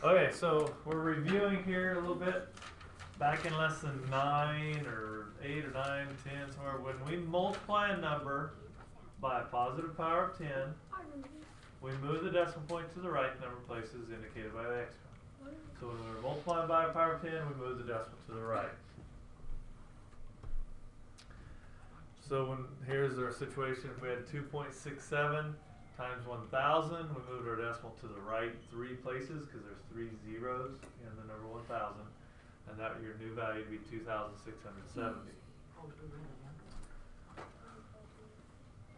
Okay, so we're reviewing here a little bit. Back in lesson 9 or 8 or 9, 10, somewhere, when we multiply a number by a positive power of 10, we move the decimal point to the right in number of places indicated by the exponent. So when we're multiplying by a power of 10, we move the decimal to the right. So when here's our situation, if we had 2.67 times 1,000, we moved our decimal to the right 3 places because there's 3 zeros in the number 1,000, and that your new value would be 2,670.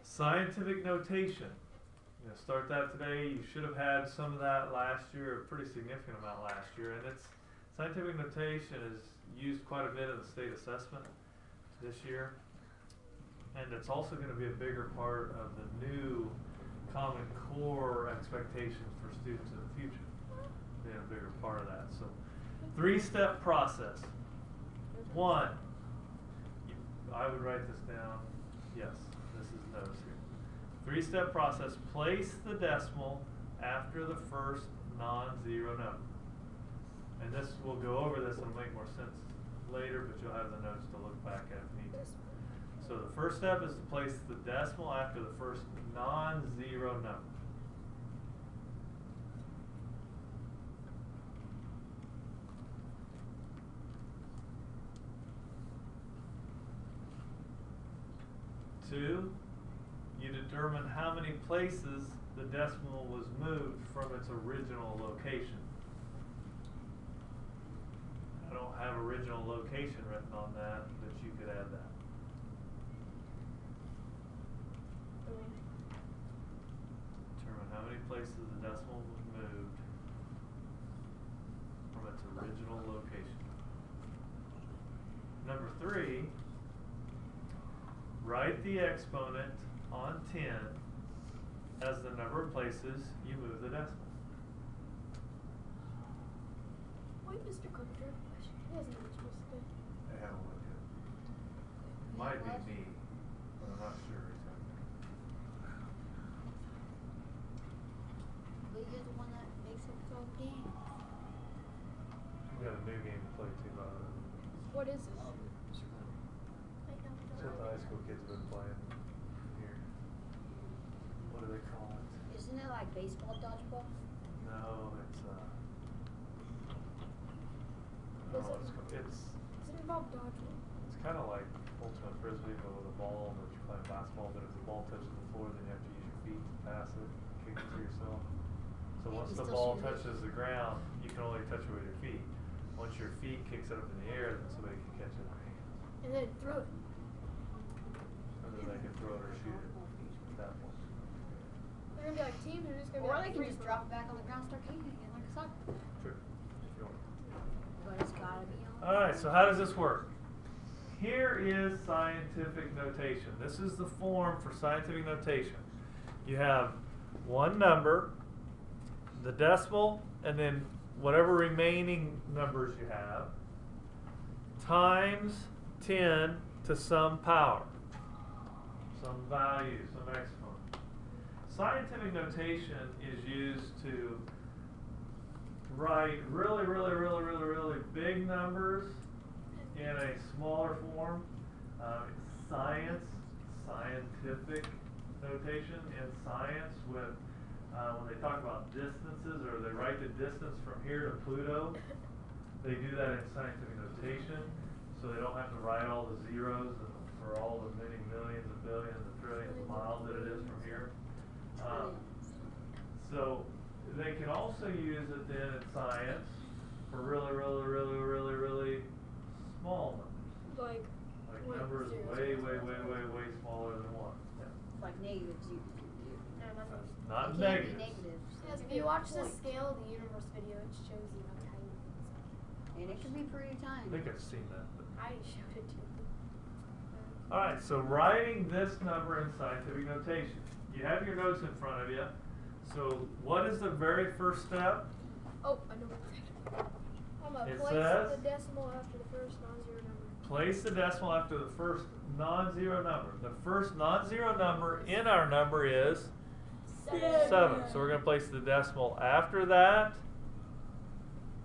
Scientific notation. You know, start that today. You should have had some of that last year, a pretty significant amount last year, and it's scientific notation is used quite a bit in the state assessment this year, and it's also going to be a bigger part of the new Common Core expectations for students in the future, being a bigger part of that. So 3-step process. 1, I would write this down. Yes, this is notes here. 3-step process. Place the decimal after the first non-zero number. And this, we'll go over this and it'll make more sense later, but you'll have the notes to look back at if you need to. So the first step is to place the decimal after the first non-zero number. Two, you determine how many places the decimal was moved from its original location. I don't have original location written on that, but you could add that. Determine how many places the decimal was moved from its original location. Number 3, write the exponent on 10 as the number of places you move the decimal. Wait, Mr. Clevenger. He hasn't been supposed to do. I haven't looked at it. Might be me, but I'm not sure exactly. But you're the one that makes up the game. We got a new game to play too, by the way. What is this? It's what the high school kids have been playing here. What do they call it? Isn't it like baseball dodgeball? No, it's Does it involve dodgeball? it's kind of like ultimate frisbee, but with a ball, but you're playing basketball. But if the ball touches the floor, then you have to use your feet to pass it, kick it to yourself. So once the ball touches the ground, you can only touch it with your feet. Once your feet kicks it up in the air, then somebody can catch it in their hands. And then throw it. And then they can throw it or shoot it at that point. They're gonna be like teams, or just gonna be Or like they can free just for all. drop it back on the ground and start kicking again like a soccer. Sure. If you want. But it's gotta be on. Alright, so how does this work? Here is scientific notation. This is the form for scientific notation. You have one number, the decimal, and then whatever remaining numbers you have, times 10 to some power, some value, some exponent. Scientific notation is used to write really big numbers in a smaller form. Scientific notation in science when they talk about distances, or they write the distance from here to Pluto, they do that in scientific notation, so they don't have to write all the zeros for all the many millions and billions and trillions of miles that it is from here. So they can also use it then in science for really small numbers. Like numbers way smaller than 1. Yeah. Like negative zero. Not It can't be negatives. negatives. Yes, if you watch the scale of the universe video, it shows you how tiny it is. And it can be pretty I tiny. think I've seen that. But. I showed it to you. Alright, so writing this number in scientific notation. You have your notes in front of you. So what is the very first step? Oh, I know what it's I'm gonna It place says- the decimal after the first non-zero number. Place the decimal after the first non-zero number. The first non-zero number in our number is 7. So we're going to place the decimal after that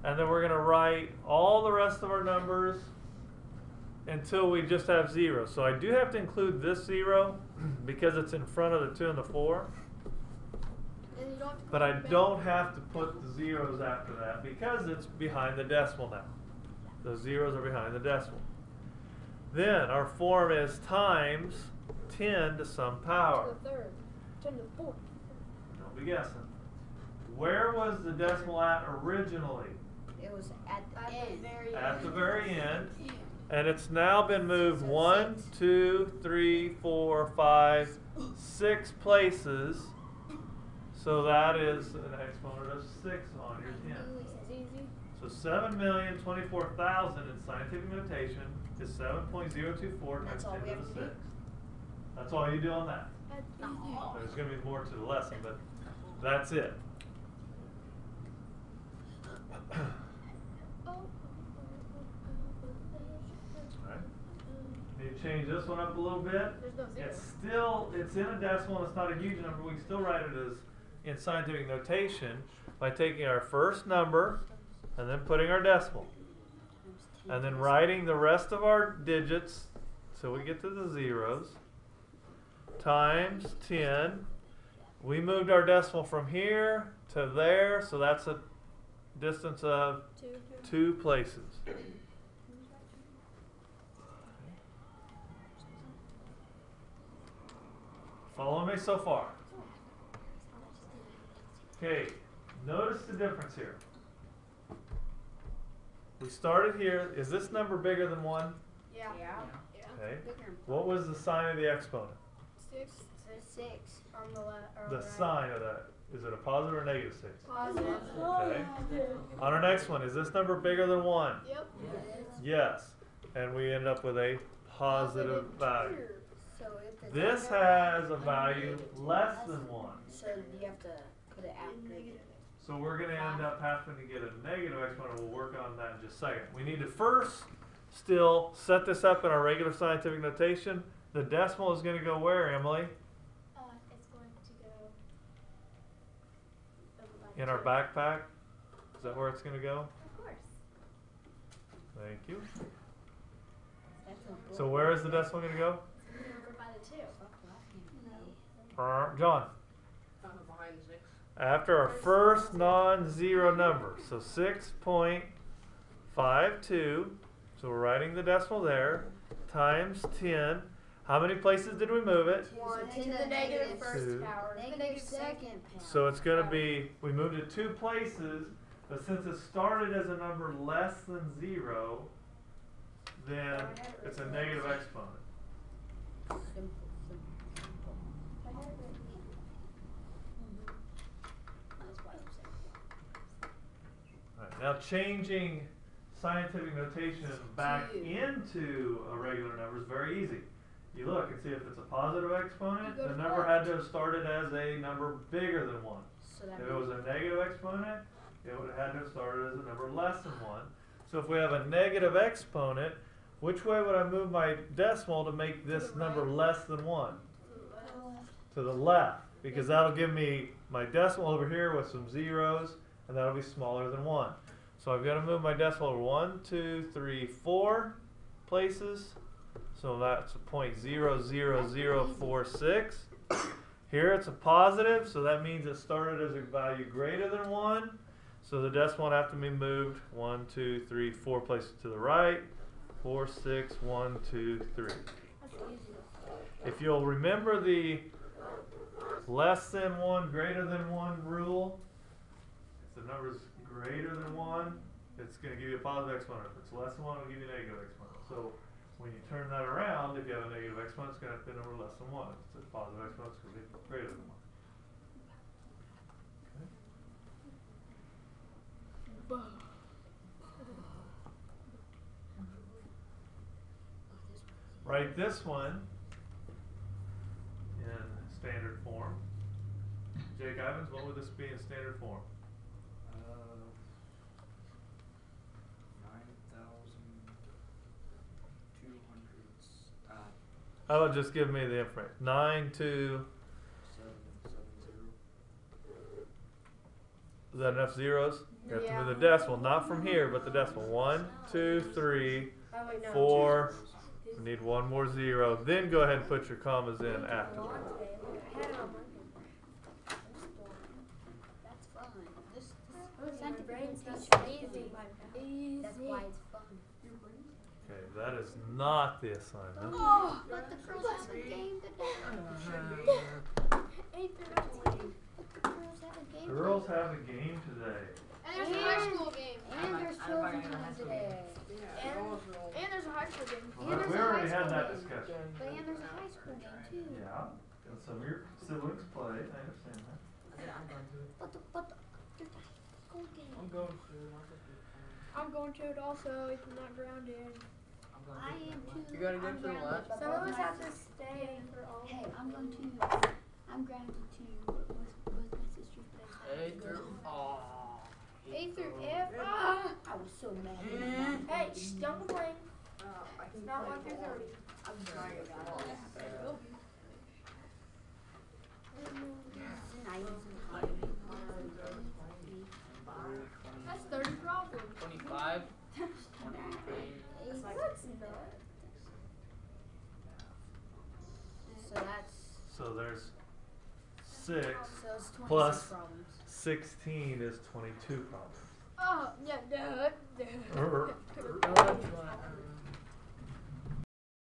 and then we're going to write all the rest of our numbers until we just have 0. So I do have to include this 0 because it's in front of the 2 and the 4. And you don't have to But go I back. don't have to put the zeros after that because it's behind the decimal now. Those zeros are behind the decimal. Then our form is times 10 to some power. To the third. 10 to the fourth. Don't be guessing. Where was the decimal at originally? It was at the At the end. very At the end. very end. And it's now been moved So 1, 6. 2, 3, 4, 5, 6 places. So that is an exponent of 6 on your 10. It's easy. So 7,024,000 in scientific notation is 7.024 times That's all 10 we to have the to do? 6. That's all you do on that. That's easy. There's going to be more to the lesson, but that's it. Alright. Need to change this one up a little bit. There's no zero. It's in a decimal and it's not a huge number. We can still write it as in scientific notation by taking our first number and then putting our decimal. And then writing the rest of our digits till we get to the zeros. Times 10. We moved our decimal from here to there, so that's a distance of 2 places. Follow me so far. Okay, notice the difference here. We started here. Is this number bigger than 1? Yeah. Yeah. Yeah. Okay. Bigger and What was the sign of the exponent? 6 6. on the left. The sign of that. Is it a positive or negative 6? Positive. Okay. On our next one, is this number bigger than 1? Yep. Yes. And we end up with a positive value. So if the This number- has a value less than 1. So you have to put it after the So we're going to end up having to get a negative exponent. We'll work on that in just a second. We need to first still set this up in our regular scientific notation. The decimal is going to go where, Emily? It's going to go over by In the our two. backpack? Is that where it's going to go? Of course. Thank you. That's a So book. where is the decimal going to go? It's going to go over by the 2. John. Behind 6. After our first non-zero number, so 6.52, so we're writing the decimal there, times 10. How many places did we move it? 1 to the negative first Two. power. Negative second power. So it's going to be, we moved it 2 places, but since it started as a number less than 0, then it's a negative exponent. Simple. That's why I'm saying. All right, now changing scientific notation back Two. into a regular number is very easy. You look and see if it's a positive exponent, You go the to number left. had to have started as a number bigger than 1. So that If it was a negative exponent, it would have had to have started as a number less than 1. So if we have a negative exponent, which way would I move my decimal to make this the number right. less than 1? Left. To the left, because that'll give me my decimal over here with some zeros, and that'll be smaller than 1. So I've got to move my decimal over 1, 2, 3, 4 places. So that's a 0.00046. Here it's a positive, so that means it started as a value greater than 1. So the decimal would have to be moved 1, 2, 3, 4 places to the right. 4, 6, 1, 2, 3. That's easy. If you'll remember the less than 1, greater than 1 rule, if the number's greater than 1, it's going to give you a positive exponent. If it's less than 1, it'll give you a negative exponent. So when you turn that around, if you have a negative exponent, it's going to have to be a number less than 1. If it's a positive exponent, it's going to be greater than 1. Write this one in standard form. Jake Ivans, what would this be in standard form? 9,200. How about just give me the information? 9, 2. 770. Is that enough zeros? You have to Yeah. move the decimal, not from here, but the decimal. 1, 2, 3, Oh, wait, no. 4. 4. We need one more 0. Then go ahead and put your commas in after. I had it on my That's fun. This paper. scientific brain's not notation easy. easy. That's why it's fun. Okay, that is not the assignment. Oh, but the girls have a game today. 8:13. But the girls have a game. Girls have a game today. And there's a high school game. And there's children's game today. Yeah, And- girls will. And there's a high school game. And Well, there's we a already high had school that game. discussion. But and there's a high school game too. Yeah, and some of your siblings play. I understand that. But the there's a high school game. I'm going to. I'm going to it also if I'm not grounded. I am too. You gotta go I'm to the grounded, left? but Some of both us my have to sis- stay for all. Hey, I'm going to. I'm grounded too with my sisters. But I A have to go. through. Aw. A through F. Ah! I was so mad. Hey, shh, don't complain. I It's not 1 through 30. I'm trying to That's 30 problems. 25. That's not. So that's So there's 6 so it's 26 Plus- problems. 16 is 22 problems. Oh, yeah, duh, duh. Er, Oh, that's why.